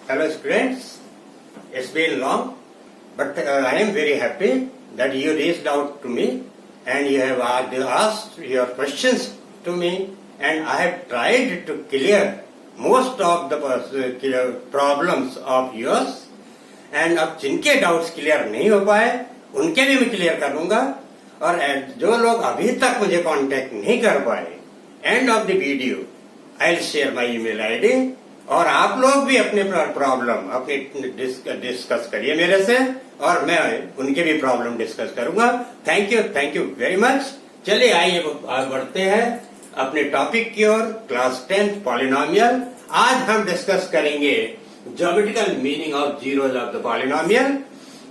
Hello students, it's been long, but I am very happy that you reached out to me and you have asked your questions to me, and I have tried to clear most of the problems of yours. And अब जिनके doubts clear नहीं हो पाए उनके भी मैं clear करूंगा, और जो लोग अभी तक मुझे कांटेक्ट नहीं कर पाए, end of the video I will share my email ID, और आप लोग भी अपने प्रॉब्लम अपने डिस्कस करिए मेरे से, और मैं उनके भी प्रॉब्लम डिस्कस करूंगा। Thank you very much. चलिए आइए आगे बढ़ते हैं अपने टॉपिक की ओर, क्लास 10th पॉलिनोमियल। आज हम डिस्कस करेंगे geometrical meaning of zeros of the polynomial.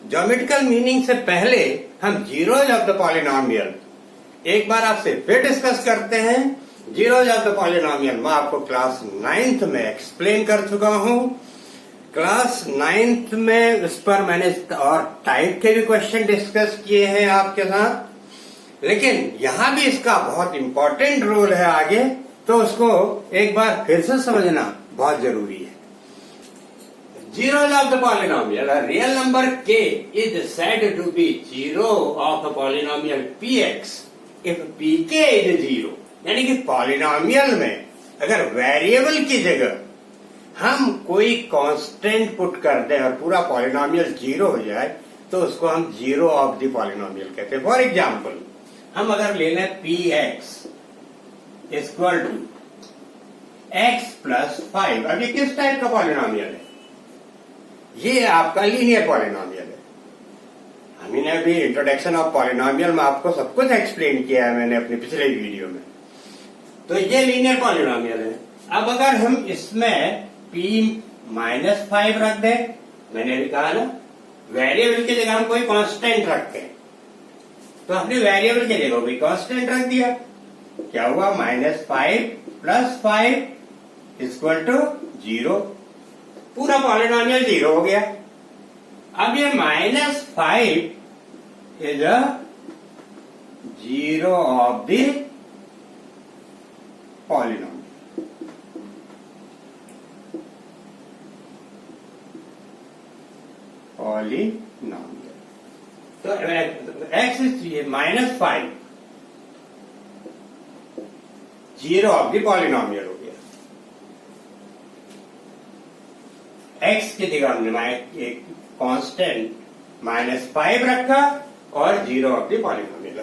Geometrical meaning से पहले हम जीरोज ऑफ द पॉलिनोमियल एक बार आपसे फिर डिस्कस करते हैं। जीरोज ऑफ द पॉलिनोमियल मैं आपको क्लास 9th में एक्सप्लेन कर चुका हूं। क्लास 9th में उस पर मैंने और टाइप के भी क्वेश्चन डिस्कस किए हैं आपके साथ, लेकिन यहां भी इसका बहुत इंपॉर्टेंट रोल है आगे, तो उसको एक बार फिर से समझना बहुत जरूरी है। Zeros of the polynomial, a real number k is said to be zero of a polynomial px if pk is zero। यानी कि पॉलिनोमियल में अगर वेरिएबल की जगह हम कोई कांस्टेंट पुट कर दें और पूरा पॉलिनोमियल जीरो हो जाए तो उसको हम जीरो ऑफ द पॉलिनोमियल कहते हैं। फॉर एग्जाम्पल हम अगर ले लें px equal to x plus 5, अब ये किस टाइप का पॉलिनोमियल है? ये आपका लीनियर पॉलिनोमियल है। हमने अभी इंट्रोडक्शन ऑफ पॉलिनोमियल में आपको सब कुछ एक्सप्लेन किया है मैंने अपने पिछले वीडियो में। तो ये लीनियर पॉलिनोमियल है। अब अगर हम इसमें p-5 रख दें, मैंने अभी कहा ना वेरिएबल की जगह हम कोई कांस्टेंट रखते हैं, तो हमने वेरिएबल की जगह कोई कांस्टेंट रख दिया, क्या हुआ? -5 + 5 इक्वल टू 0। पूरा पॉलिनोमियल जीरो हो गया। अब ये -5 is a zero of the polynomial. तो x is -5 zero of the polynomial हो गया। x की जगह हमने एक कांस्टेंट -5 रखा और जीरो ऑफ द पॉलिनोमियल।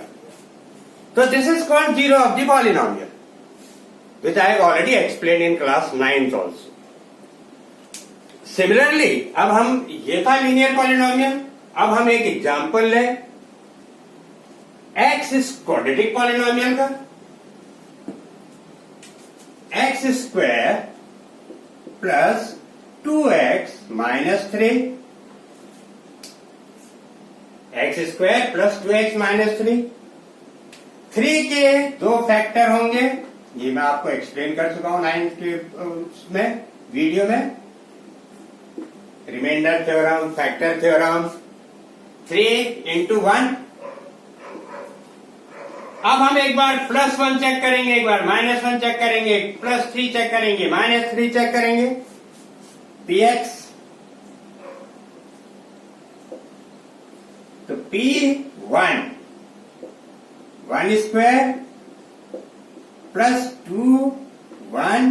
तो this is called zero of the polynomial, which I have already explain in class 9th also. Similarly अब हम, ये था लीनियर पॉलिनोमियल, अब हम एक एग्जांपल लें x इज क्वाड्रेटिक पॉलिनोमियल का। x square plus 2x - 3, x square plus 2x - 3। 3 के दो फैक्टर होंगे, ये मैं आपको एक्सप्लेन कर चुका हूं 9th के में वीडियो में, रिमाइंडर थ्योरम, फैक्टर थ्योरम। 3 × 1। अब हम एक बार +1 चेक करेंगे, एक बार -1 चेक करेंगे, +3 चेक करेंगे, -3 चेक करेंगे। px तो p1 1 स्क्वायर प्लस 2 1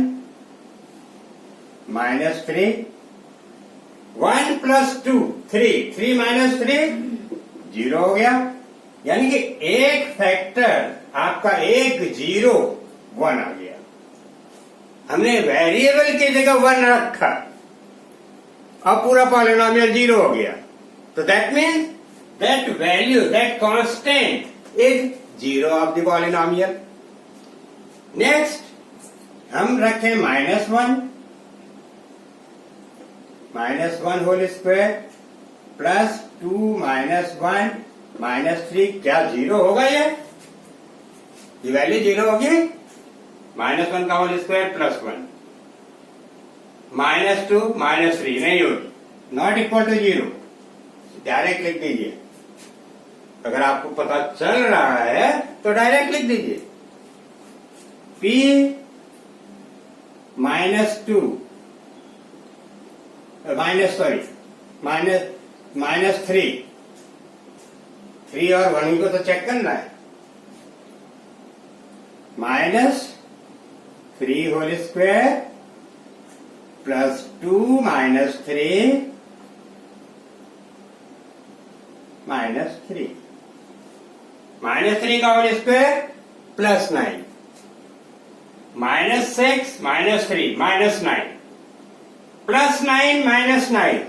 -3, 1 + 2 3, 3 - 3 0 हो गया। यानी कि एक फैक्टर आपका एक 0 1 आ गया। हमने वेरिएबल की जगह 1 रखा, अब पूरा पॉलिनोमियल जीरो हो गया। तो that means that value, that constant is zero of the polynomial. Next हम रखें -1 होल स्क्वायर प्लस 2 -1 -3, क्या जीरो होगा? ये वैल्यू जीरो होगी। -1 का होल स्क्वायर प्लस 1 -2 -3 नहीं होगी, नॉट इक्वल टू 0। डायरेक्ट लिख दीजिए, अगर आपको पता चल रहा है तो डायरेक्ट लिख दीजिए। p -2 माइनस 3 और 1 को तो चेक करना है। -3 होल स्क्वायर +2 -3 -3 -3 का होल स्क्वायर +9 -6 -3 -9 +9 -9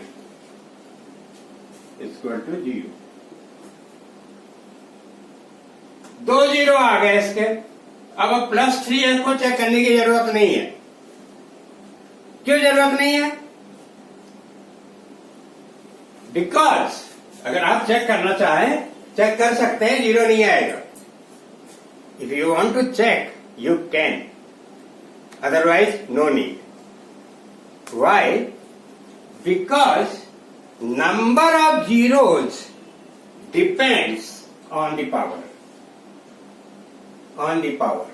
इक्वल टू 0। 2 0 आ गए इसके। अब +3 को चेक करने की जरूरत नहीं है। क्यों जरूरत नहीं है? बिकॉज अगर आप चेक करना चाहें चेक कर सकते हैं, 0 नहीं आएगा। If you want to check you can, otherwise no need. Why? Because number of zeros depends on the power. On the power.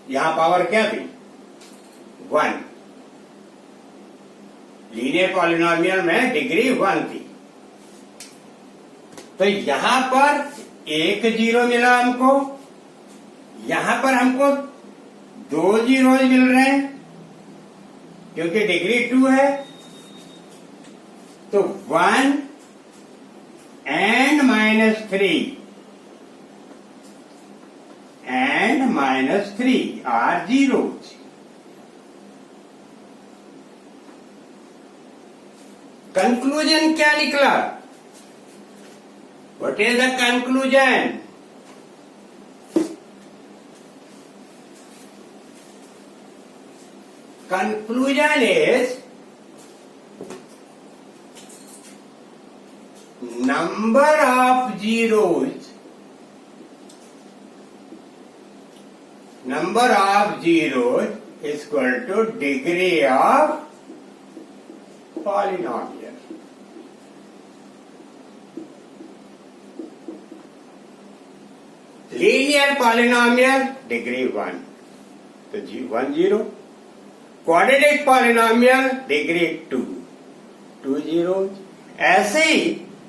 यहां पावर क्या थी? 1। लीनियर पॉलिनोमियल में डिग्री 1 थी, तो यहां पर 1 0 मिला हमको, यहां पर हमको 2 जीरो मिल रहे हैं क्योंकि डिग्री 2 है। तो 1 and -3 and -3 are zeros. Conclusion क्या निकला? What is the conclusion? Conclusion is number of zeros is equal to degree of polynomial. Linear polynomial degree 1, तो 1 0। Quadratic polynomial degree 2 0। ऐसे ही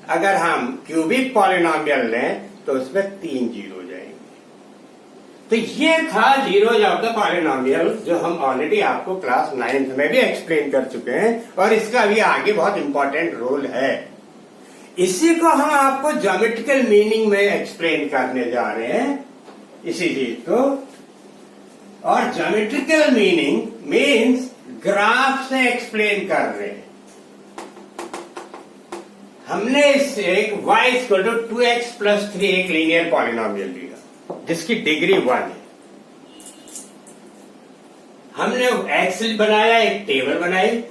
अगर हम क्यूबिक पॉलिनोमियल लें तो उसमें 3 0 जाएंगे। तो ये था जीरोज ऑफ द पॉलिनोमियल, जो हम ऑलरेडी आपको क्लास 9th में भी एक्सप्लेन कर चुके हैं और इसका भी आगे बहुत इंपॉर्टेंट रोल है। इसी को हम आपको ज्योमेट्रिकल मीनिंग में एक्सप्लेन करने जा रहे हैं, इसी चीज को। और ज्योमेट्रिकल मीनिंग मीन्स ग्राफ से एक्सप्लेन कर रहे हैं। हमने इससे एक y इक्वल टू 2x + 3 एक लीनियर पॉलिनोमियल लिया जिसकी डिग्री 1 है। हमने x बनाया, एक टेबल बनाई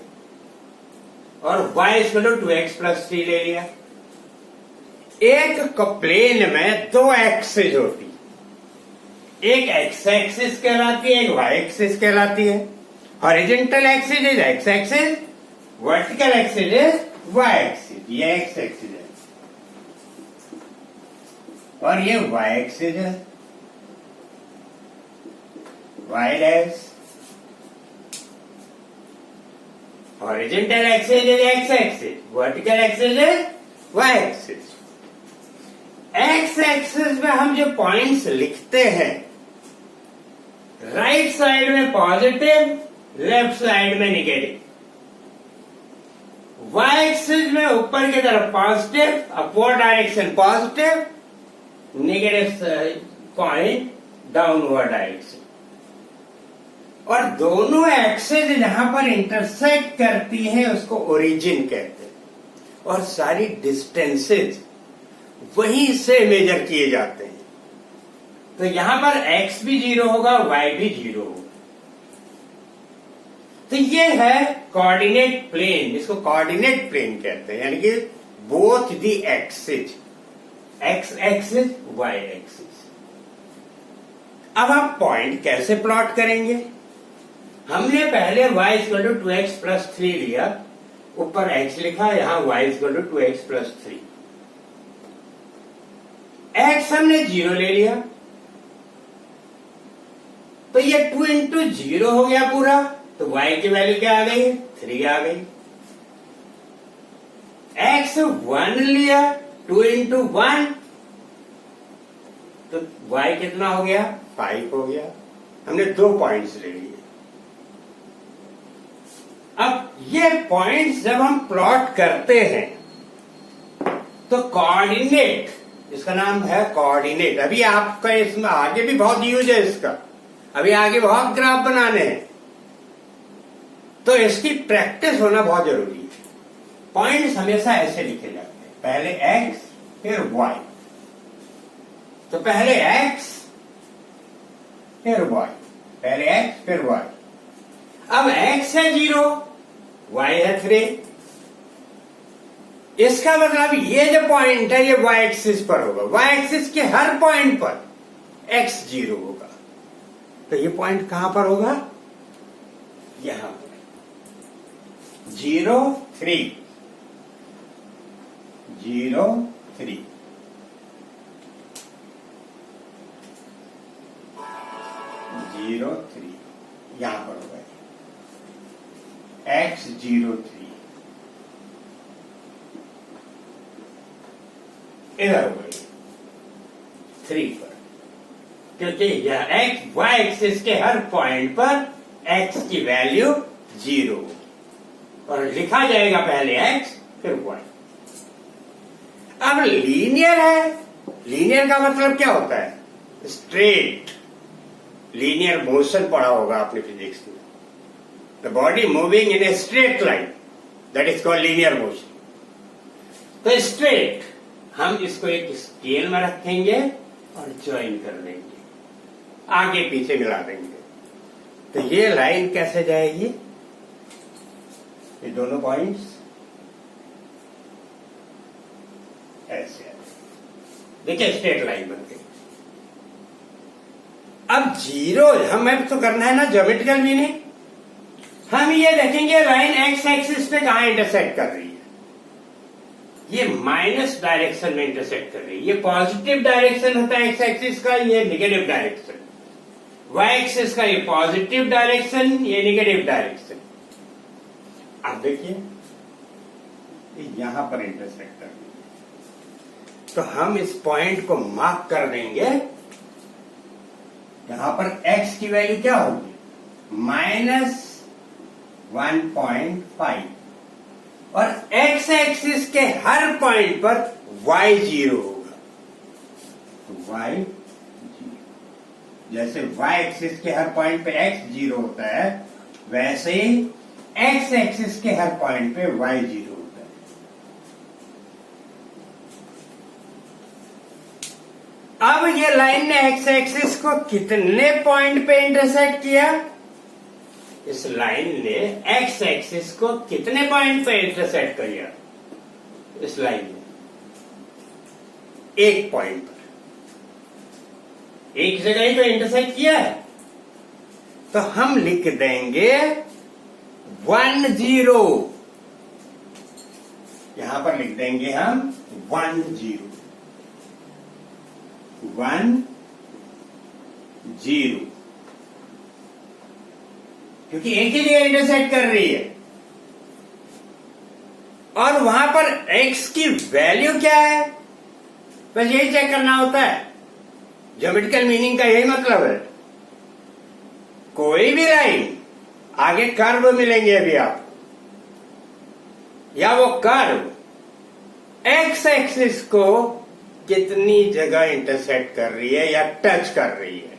और y इक्वल टू 2x + 3 ले लिया। एक प्लेन में 2 एक्सिस होती, एक x एक्सिस कहलाती है, एक y एक्सिस कहलाती है। Horizontal axis is x axis, vertical axis is y axis. ये x एक्सिस है और ये y एक्सिस है, y dash. Horizontal axis is x axis, vertical axis is y axis. x axis में हम जो पॉइंट्स लिखते हैं, राइट साइड में पॉजिटिव, लेफ्ट साइड में नेगेटिव। y एक्सिस में ऊपर की तरफ positive, upward direction positive, negative point downward direction. और दोनों एक्सिस जहां पर इंटरसेक्ट करती है उसको ओरिजिन कहते हैं। और सारी डिस्टेंसेज वहीं से मेजर किए जाते हैं। तो यहां पर x भी 0 होगा, y भी 0 होगा। तो ये है कोऑर्डिनेट प्लेन, जिसको कोऑर्डिनेट प्लेन कहते हैं, यानी कि both the axis, x axis, y axis. अब आप पॉइंट कैसे प्लॉट करेंगे? हमने पहले y इक्वल टू 2x + 3 लिया, ऊपर x लिखा, यहां y equal to 2x + 3। x हमने 0 ले लिया, तो ये 2 × 0 हो गया पूरा। तो y की वैल्यू क्या आ गई? 3 आ गई। x 1 लिया, 2 into 1, तो y कितना हो गया? 5 हो गया। हमने 2 पॉइंट्स ले लिए। अब ये पॉइंट्स जब हम प्लॉट करते हैं तो कोऑर्डिनेट, इसका नाम है कोऑर्डिनेट। अभी आपका इसमें आगे भी बहुत यूज है इसका, अभी आगे बहुत ग्राफ बनाने हैं, तो इसकी प्रैक्टिस होना बहुत जरूरी है। पॉइंट्स हमेशा ऐसे लिखे जाते हैं, पहले x फिर y। तो पहले x फिर y, पहले x फिर y। अब x है 0, y है 3। इसका मतलब ये जो पॉइंट है ये y एक्सिस पर होगा, y एक्सिस के हर पॉइंट पर x 0 होगा। तो ये पॉइंट कहां पर होगा? यहां पर 0 3 0 3 0 3 यहां पर होगा x 0 3 इधर होगा 3 पर, क्योंकि यह x y एक्सिस के हर पॉइंट पर x की वैल्यू 0 और लिखा जाएगा पहले x फिर y। अब लीनियर है, लीनियर का मतलब क्या होता है? स्ट्रेट। लीनियर मोशन पढ़ा होगा आपने फिजिक्स में, the body moving in a straight line, that is called linear motion. तो स्ट्रेट, हम इसको एक स्केल में रखेंगे और ज्वाइन कर देंगे, आगे पीछे मिला देंगे। तो ये लाइन कैसे जाएगी? ये दोनों पॉइंट्स ऐसे देखिए, स्ट्रेट लाइन बन गई। अब 0 हमें तो करना है ना ज्योमेट्रिकल मीनिंग। हम ये देखेंगे लाइन एक्स एक्सिस पे कहां इंटरसेक्ट कर रही है। ये माइनस डायरेक्शन में इंटरसेक्ट कर रही है। ये पॉजिटिव डायरेक्शन होता है एक्स एक्सिस का, ये नेगेटिव डायरेक्शन। वाई एक्सिस का ये पॉजिटिव डायरेक्शन, ये नेगेटिव डायरेक्शन। अब देखिए यहां पर इंटरसेक्ट कर रही है, तो हम इस पॉइंट को मार्क कर देंगे। यहां पर x की वैल्यू क्या होगी? -1.5 और x एक्सिस के हर पॉइंट पर y 0 होगा। तो y 0, जैसे y एक्सिस के हर पॉइंट पे x 0 होता है, वैसे ही x एक्सिस के हर पॉइंट पे y 0 होता है। अब ये लाइन ने x एक्सिस को कितने पॉइंट पे इंटरसेक्ट किया? इस लाइन ने x एक्सिस को कितने पॉइंट पे इंटरसेक्ट किया? इस लाइन ने एक पॉइंट पर, एक जगह ही तो इंटरसेक्ट किया है। तो हम लिख देंगे 1 0, यहां पर लिख देंगे हम 1 0 1 0, क्योंकि एक ही जगह इंटरसेक्ट कर रही है। और वहां पर x की वैल्यू क्या है, बस यही चेक करना होता है। ज्योमेट्रिकल मीनिंग का यही मतलब है। कोई भी लाइन, आगे कर्व मिलेंगे अभी आप, या वो कर्व x एक्सिस को कितनी जगह इंटरसेक्ट कर रही है या टच कर रही है।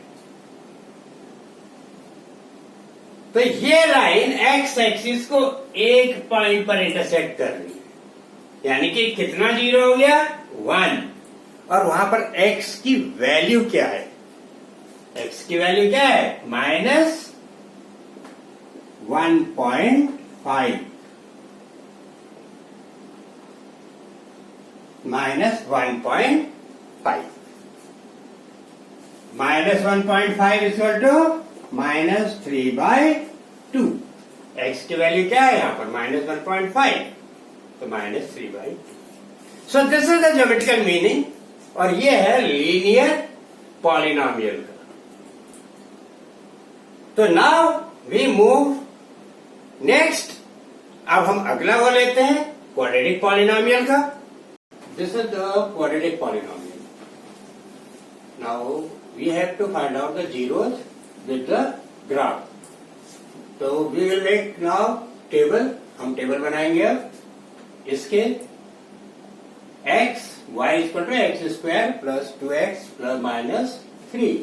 तो ये लाइन x एक्सिस को एक पॉइंट पर इंटरसेक्ट कर रही है, यानी कि कितना 0 हो गया? 1। और वहां पर x की वैल्यू क्या है? x की वैल्यू क्या है? -1.5 -1.5 -1.5 इक्वल टू -3/2। x की वैल्यू क्या है यहां पर? -1.5, तो -3/2। So this is the geometrical meaning, और ये है लीनियर पॉलिनोमियल का। तो नाउ वी मूव नेक्स्ट। अब हम अगला वो लेते हैं, क्वाड्रेटिक पॉलिनोमियल का। This is the quadratic polynomial. Now we have to find out the zeros with the graph. तो we will make now table. हम टेबल बनाएंगे अब इसके x y equal to x square plus 2x plus minus 3।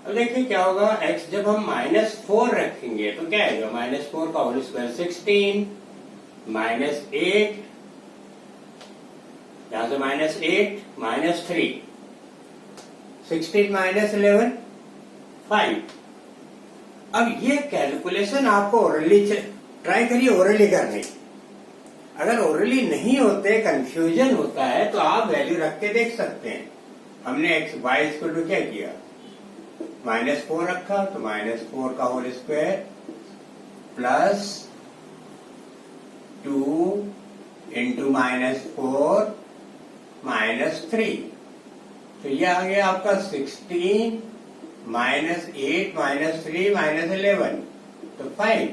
अब देखिए क्या होगा, x जब हम -4 रखेंगे तो क्या आएगा, -4 का होल स्क्वायर 16, -8, यहां से -8, -3, 16 -11, 5। अब ये कैलकुलेशन आपको ओरली ट्राई करिए, ओरली करने। अगर ओरली नहीं होते, कंफ्यूजन होता है, तो आप वैल्यू रख के देख सकते हैं। हमने x y इक्वल टू क्या किया, -4 रखा, तो -4 का होल स्क्वायर प्लस 2 इंटू -4 -3, तो ये आ गया आपका 16 -8 -3 -11, तो 5।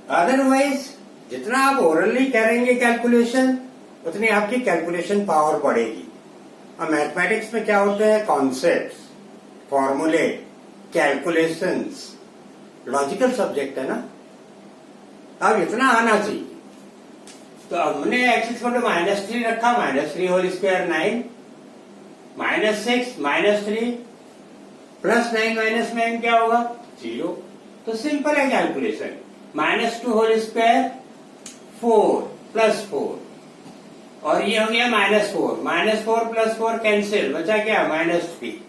अदरवाइज जितना आप ओरली करेंगे कैलकुलेशन, उतनी आपकी कैलकुलेशन पावर बढ़ेगी। और मैथमेटिक्स में क्या होता है, कॉन्सेप्ट्स, फॉर्मूले, कैलकुलेशंस, लॉजिकल सब्जेक्ट है ना। अब इतना आना चाहिए। तो हमने x इक्वल टू -3 रखा, -3 होल स्क्वायर 9, -6 -3 प्लस 9 क्या होगा, 0। तो सिंपल है कैलकुलेशन। -2 होल स्क्वायर 4 प्लस 4, और ये हो गया -4, -4 प्लस 4 कैंसिल, बचा क्या, -3।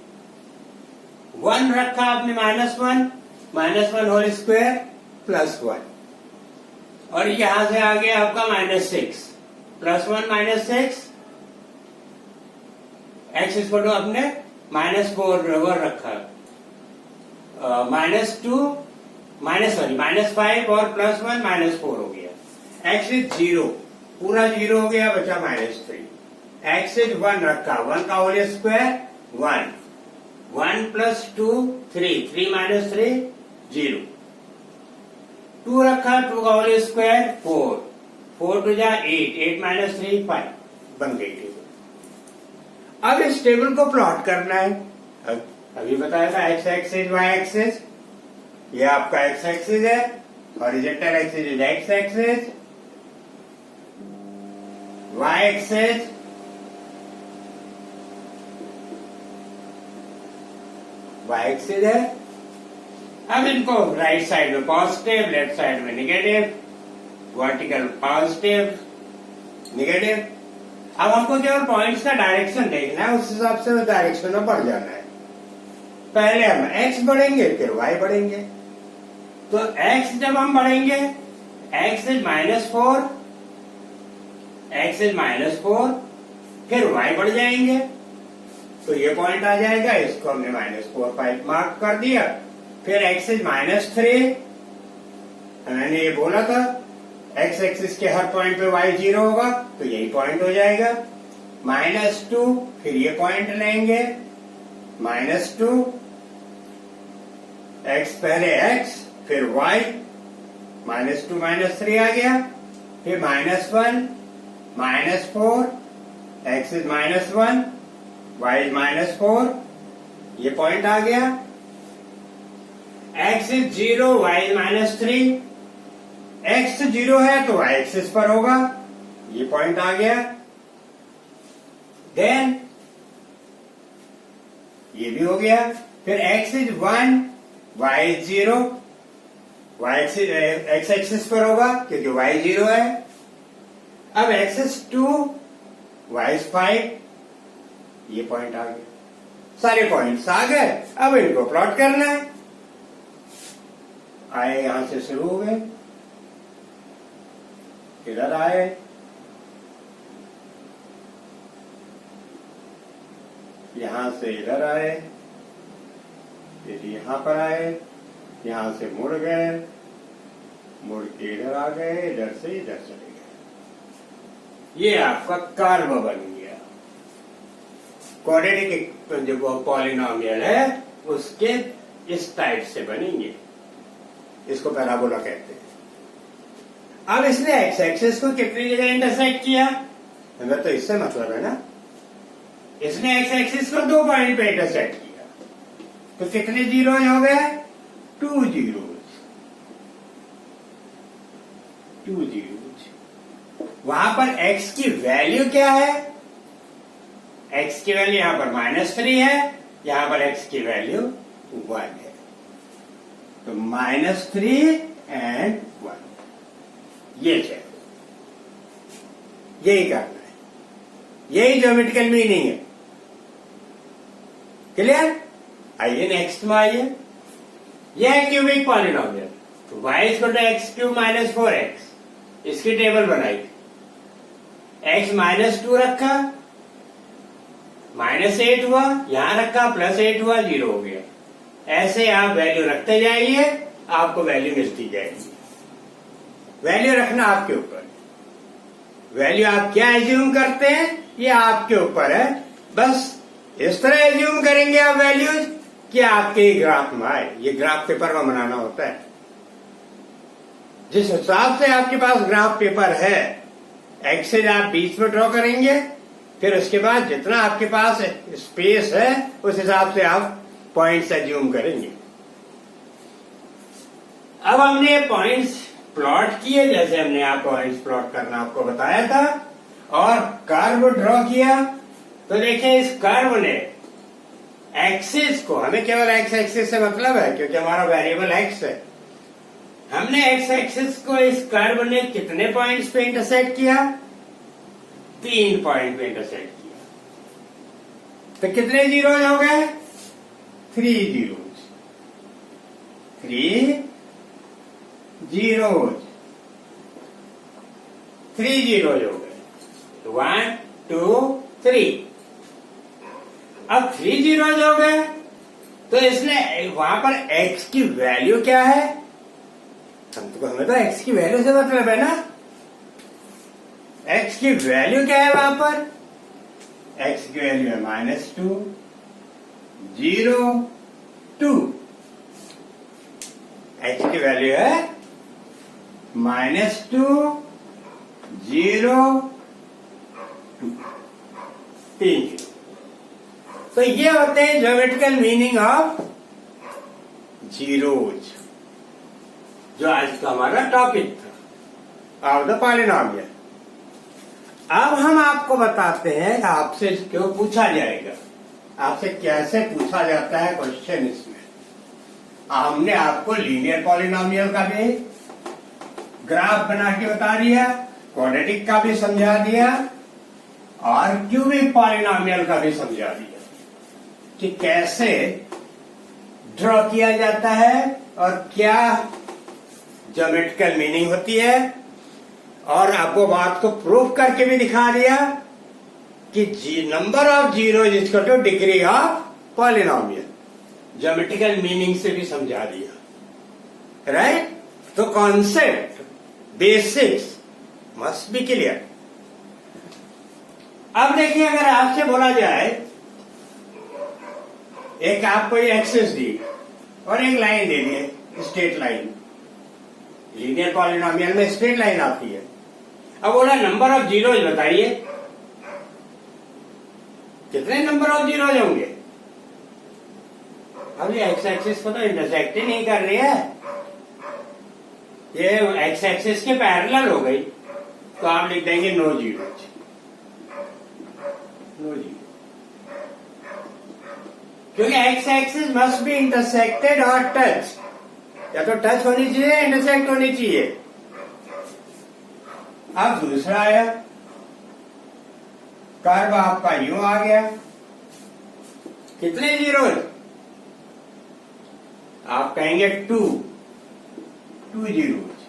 1 रखा आपने -1 होल स्क्वायर प्लस 1, और यहां से आ गया आपका -6 प्लस 1 -6, x इक्वल टू आपने -4 रखा, -5 और प्लस 1 -4 हो गया। x इज 0, पूरा 0 हो गया, बचा -3। x इज 1 रखा, 1 का होल स्क्वायर 1, 1 प्लस 2 3, 3 -3 0। 2 रखा, 2 का होल स्क्वायर 4, 4 टू जा 8, 8 -3 5, बन गई टेबल। अब इस टेबल को प्लॉट करना है। अभी बताया था x एक्सिस y एक्सिस, ये आपका x एक्सिस है, horizontal axis is x axis, y axis है। अब इनको राइट साइड में पॉजिटिव, लेफ्ट साइड में नेगेटिव, वर्टिकल पॉजिटिव नेगेटिव। अब हमको केवल पॉइंट्स का डायरेक्शन देखना है, उस हिसाब से डायरेक्शन में बढ़ जाना है। पहले हम x बढ़ेंगे, फिर y बढ़ेंगे। तो x जब हम बढ़ेंगे, x इज -4, फिर y बढ़ जाएंगे, तो ये पॉइंट आ जाएगा, इसको हमने -4 5 मार्क कर दिया। फिर x इज -3, मैंने ये बोला था x एक्सिस के हर पॉइंट पे y 0 होगा, तो यही पॉइंट हो जाएगा। -2, फिर ये पॉइंट लेंगे, -2, x पहले x फिर y, -2 -3 आ गया, फिर -1 -4, x इज -1, y इज -4, ये पॉइंट आ गया। x is 0, y is -3, x 0 है तो y एक्सिस पर होगा, ये पॉइंट आ गया। देन ये भी हो गया। फिर x is 1, y is 0, x axis पर होगा क्योंकि y 0 है। अब x इज 2, y इज 5, ये पॉइंट आ गया। सारे पॉइंट्स आ गए, अब इनको प्लॉट करना है। आए यहां से शुरू हो गए, इधर आए, यहां से इधर आए, फिर यहां पर आए, यहां से मुड़ गए, मुड़ के इधर आ गए, इधर से इधर चले गए। ये आपका कर्व बन गया। क्वाड्रेटिक जो पॉलिनोमियल है उसके इस टाइप से बनेंगे, इसको पैराबोला कहते हैं। अब इसने एक्स एक्सिस को कितनी जगह इंटरसेक्ट किया, हमें तो इससे मतलब है ना, इसने एक्स एक्सिस को 2 पॉइंट पे इंटरसेक्ट किया, तो कितने जीरोज हो गए, 2 जीरोज, 2 जीरोज। वहां पर x की वैल्यू क्या है, x की वैल्यू यहां पर -3 है, यहां पर x की वैल्यू 1 है, तो -3 एंड 1, ये चाहिए, यही करना है, यही ज्योमेट्रिकल मीनिंग है। क्लियर? आइए नेक्स्ट में आइए, यह है cubic polynomial, y = x³ - 4x, इसकी टेबल बनाई, x -2 रखा, -8 हुआ, यहां रखा, +8 हुआ, 0 हो गया। ऐसे आप वैल्यू रखते जाइए, आपको वैल्यू मिलती जाएगी। वैल्यू रखना आपके ऊपर, वैल्यू आप क्या एज्यूम करते हैं ये आपके ऊपर है। बस इस तरह एज्यूम करेंगे आप वैल्यूज कि आपके ग्राफ में आए। ये ग्राफ पेपर में बनाना होता है, जिस हिसाब से आपके पास ग्राफ पेपर है, एक्सेस आप बीच में ड्रॉ करेंगे, फिर उसके बाद जितना आपके पास स्पेस है उस हिसाब से आप पॉइंट्स एज्यूम करेंगे। अब हमने पॉइंट्स प्लॉट किए, जैसे हमने आप पॉइंट्स प्लॉट करना आपको बताया था, और कर्व ड्रॉ किया, तो देखिए इस कर्व ने एक्सिस को, हमें केवल एक्स एक्सिस से मतलब है क्योंकि हमारा वेरिएबल एक्स है, हमने एक्स एक्सिस को इस कर्व ने कितने पॉइंट्स पे इंटरसेक्ट किया, 3 पॉइंट पे इंटरसेक्ट किया, तो कितने जीरोज हो गए, 3 जीरोज, 3 जीरोज, 3 जीरोज हो गए, 1 2 3। अब 3 जीरोज हो गए, तो इसने वहां पर x की वैल्यू क्या है, हमें तो x की वैल्यू से मतलब है ना, x की वैल्यू क्या है वहां पर, x की वैल्यू है -2 0 2, x की वैल्यू है -2 0 2, 3 जीरो। तो ये होते हैं ज्योमेट्रिकल मीनिंग ऑफ जीरोज, जो आज का हमारा टॉपिक था ऑफ द पॉलिनोमियल। अब हम आपको बताते हैं आपसे क्यों पूछा जाएगा, आपसे कैसे पूछा जाता है क्वेश्चन। इसमें हमने आपको लीनियर पॉलिनोमियल का भी ग्राफ बना के बता दिया, क्वाड्रेटिक का भी समझा दिया, और क्यूबिक पॉलिनोमियल का भी समझा दिया कि कैसे ड्रॉ किया जाता है और क्या ज्योमेट्रिकल मीनिंग होती है, और आपको बात को प्रूफ करके भी दिखा दिया कि number of zero equal two degree of polynomial, geometrical meaning से भी समझा दिया, राइट। तो concept basics must be clear. अब देखिए, अगर आपसे बोला जाए, एक आपको ये एक्सिस दी और एक लाइन दे दी, स्ट्रेट लाइन, लीनियर पॉलिनोमियल में स्ट्रेट लाइन आती है। अब बोला नंबर ऑफ जीरोज बताइए, कितने नंबर ऑफ जीरोज होंगे। अब ये एक्स एक्सिस को तो इंटरसेक्ट ही नहीं कर रही है, ये एक्स एक्सिस के पैरेलल हो गई, तो आप लिख देंगे नो जीरोज, नो जीरो, क्योंकि x axis must be intersected और टच, या तो टच होनी चाहिए, इंटरसेक्ट होनी चाहिए। अब दूसरा आया, कर्व आपका यूं आ गया, कितने जीरोज, आप कहेंगे 2 जीरोज,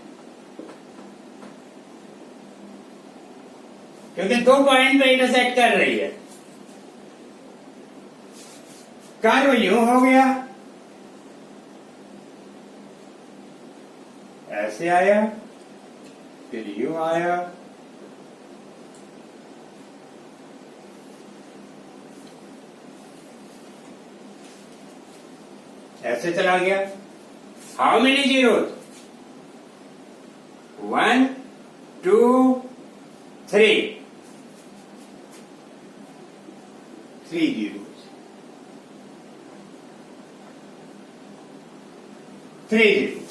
क्योंकि 2 पॉइंट पे इंटरसेक्ट कर रही है। कर्व यूं हो गया, ऐसे आया, फिर यूं आया, ऐसे चला गया। How many zeros, 1 2 3 3 zeros 3 zeros।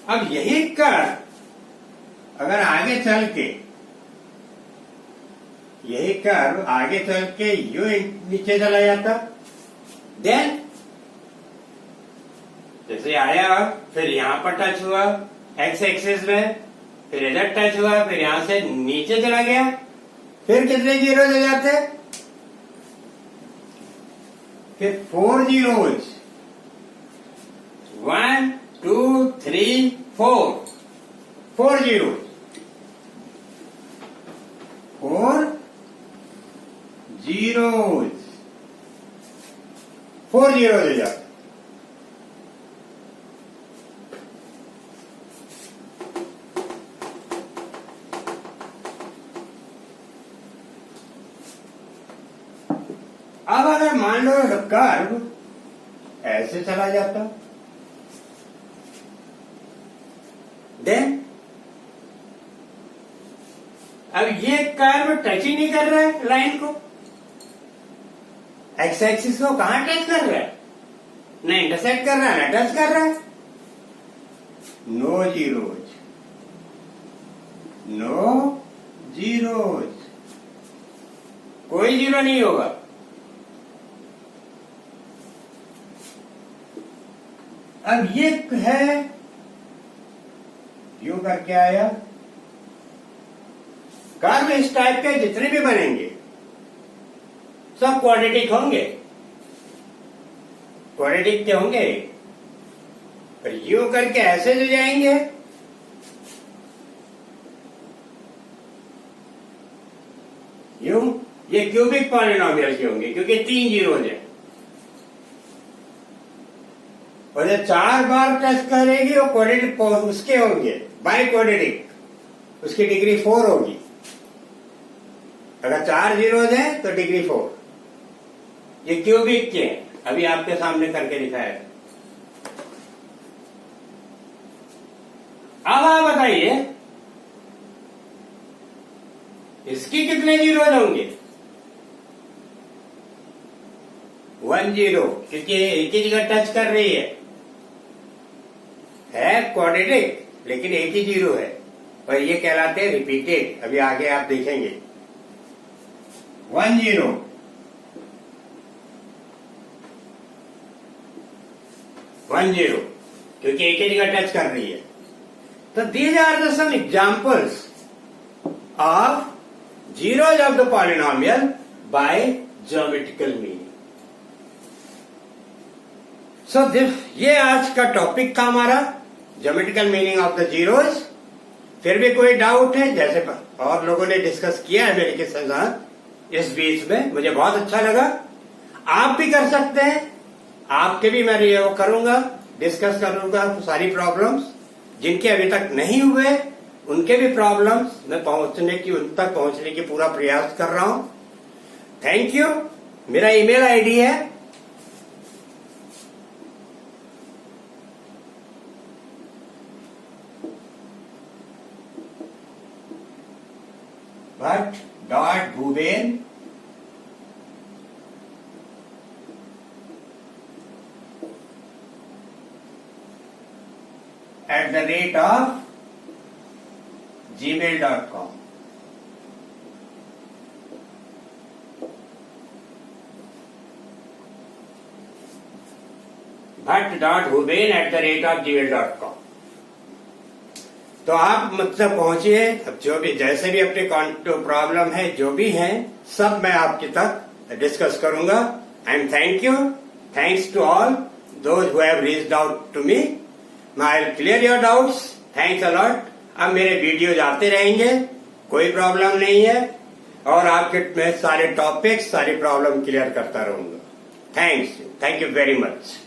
अब यही कर अगर आगे चल के यही कर्व आगे चल के यू नीचे चला जाता, देन जैसे आया फिर यहां पर टच हुआ एक्स एक्सिस में, फिर इधर टच हुआ, फिर यहां से नीचे चला गया, फिर कितने जीरोज हो जाते? फिर 4 zeros 1 2 3 4 zeros 4 zeros 4 zeros हो जाते। अब अगर मान लो कर्व ऐसे चला जाता, देन अब ये कर्व टच ही नहीं कर रहा है लाइन को, एक्स एक्सिस को कहां टच कर रहा है? न इंटरसेक्ट कर रहा है न टच कर रहा है। नो जीरोज, नो जीरोज, कोई जीरो नहीं होगा। अब ये है यू करके आया, कर्व इस टाइप के जितने भी बनेंगे सब क्वाड्रेटिक होंगे, क्वाड्रेटिक के होंगे। पर यू करके ऐसे जो जाएंगे यू, ये क्यूबिक पॉलिनोमियल के होंगे क्योंकि 3 जीरोज है, और जब 4 बार टच करेगी वो क्वाड्रेटिक उसके होंगे, बाई क्वाड्रेटिक, उसकी डिग्री 4 होगी। अगर 4 जीरोज है तो डिग्री 4। ये क्यूबिक के हैं, अभी आपके सामने करके दिखाया। अब आप बताइए इसकी कितने जीरोज होंगे? 1 जीरो, क्योंकि एक ही जगह टच कर रही है क्वाड्रेटिक लेकिन एक ही जीरो है, और ये कहलाते हैं रिपीटेड। अभी आगे आप देखेंगे 1 जीरो, 1 जीरो, क्योंकि एक ही जगह टच कर रही है। तो these are the some examples of zeros of the polynomial by geometrical meaning. So ये आज का टॉपिक था हमारा, geometrical meaning of the zeros. फिर भी कोई डाउट है, जैसे और लोगों ने डिस्कस किया है मेरे के साथ इस बीच में, मुझे बहुत अच्छा लगा। आप भी कर सकते हैं, आपके भी मैं ये करूंगा, डिस्कस करूंगा सारी प्रॉब्लम्स जिनके अभी तक नहीं हुए, उनके भी प्रॉब्लम्स मैं उन तक पहुंचने की पूरा प्रयास कर रहा हूं। Thank you. मेरा ईमेल आईडी है bhatt.bhuben @gmail.com। bhatt.bhuben@gmail.com। तो आप मतलब पहुंचिए, अब जो भी जैसे भी अपने प्रॉब्लम है जो भी है सब मैं आपके तक डिस्कस करूंगा। And thank you, thanks to all those who have reached out to me. I will clear your doubts. Thanks a lot. अब मेरे वीडियोज आते रहेंगे, कोई प्रॉब्लम नहीं है, और आपके मैं सारे टॉपिक्स सारी प्रॉब्लम क्लियर करता रहूंगा। Thanks, thank you very much.